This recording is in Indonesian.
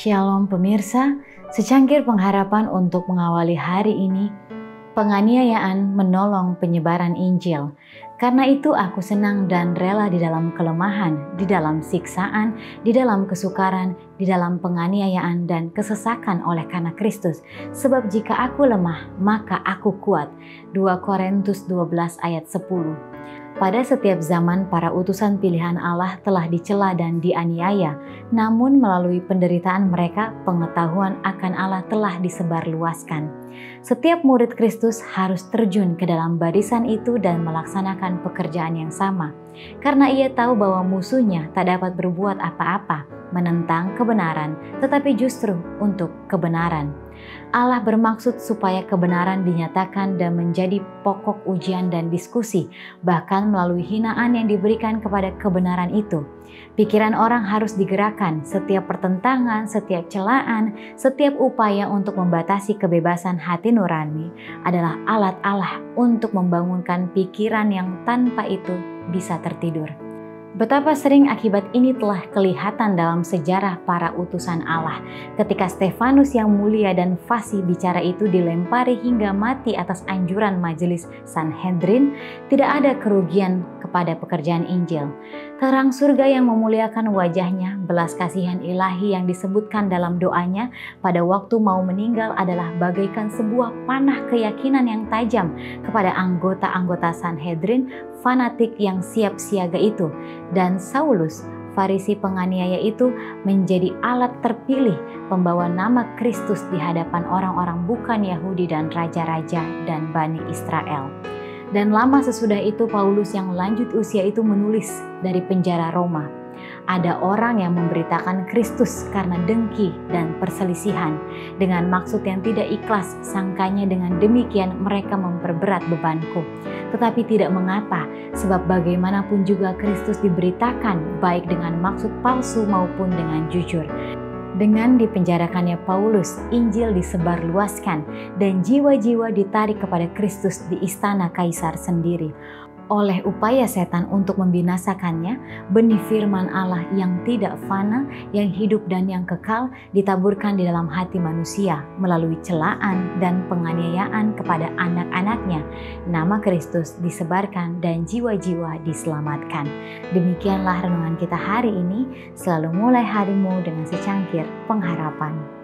Shalom pemirsa, secangkir pengharapan untuk mengawali hari ini. Penganiayaan menolong penyebaran Injil. Karena itu aku senang dan rela di dalam kelemahan, di dalam siksaan, di dalam kesukaran, di dalam penganiayaan dan kesesakan oleh karena Kristus. Sebab jika aku lemah, maka aku kuat. 2 Korintus 12 ayat 10. Pada setiap zaman para utusan pilihan Allah telah dicela dan dianiaya, namun melalui penderitaan mereka pengetahuan akan Allah telah disebarluaskan. Setiap murid Kristus harus terjun ke dalam barisan itu dan melaksanakan pekerjaan yang sama, karena ia tahu bahwa musuhnya tak dapat berbuat apa-apa menentang kebenaran, tetapi justru untuk kebenaran. Allah bermaksud supaya kebenaran dinyatakan dan menjadi pokok ujian dan diskusi, bahkan melalui hinaan yang diberikan kepada kebenaran itu. Pikiran orang harus digerakkan, setiap pertentangan, setiap celaan, setiap upaya untuk membatasi kebebasan hati nurani adalah alat Allah untuk membangunkan pikiran yang tanpa itu bisa tertidur. Betapa sering akibat ini telah kelihatan dalam sejarah para utusan Allah. Ketika Stefanus yang mulia dan fasih bicara itu dilempari hingga mati atas anjuran majelis Sanhedrin, tidak ada kerugian kepada pekerjaan Injil. Terang surga yang memuliakan wajahnya, belas kasihan ilahi yang disebutkan dalam doanya pada waktu mau meninggal adalah bagaikan sebuah panah keyakinan yang tajam kepada anggota-anggota Sanhedrin fanatik yang siap siaga itu. Dan Saulus, Farisi penganiaya itu, menjadi alat terpilih pembawa nama Kristus di hadapan orang-orang bukan Yahudi dan raja-raja dan Bani Israel. Dan lama sesudah itu Paulus yang lanjut usia itu menulis dari penjara Roma. Ada orang yang memberitakan Kristus karena dengki dan perselisihan. Dengan maksud yang tidak ikhlas, sangkanya dengan demikian mereka memperberat bebanku. Tetapi tidak mengapa, sebab bagaimanapun juga Kristus diberitakan baik dengan maksud palsu maupun dengan jujur. Dengan dipenjarakannya Paulus, Injil disebarluaskan dan jiwa-jiwa ditarik kepada Kristus di istana Kaisar sendiri. Oleh upaya setan untuk membinasakannya, benih firman Allah yang tidak fana, yang hidup dan yang kekal ditaburkan di dalam hati manusia melalui celaan dan penganiayaan kepada anak-anaknya. Nama Kristus disebarkan dan jiwa-jiwa diselamatkan. Demikianlah renungan kita hari ini. Selalu mulai harimu dengan secangkir pengharapan.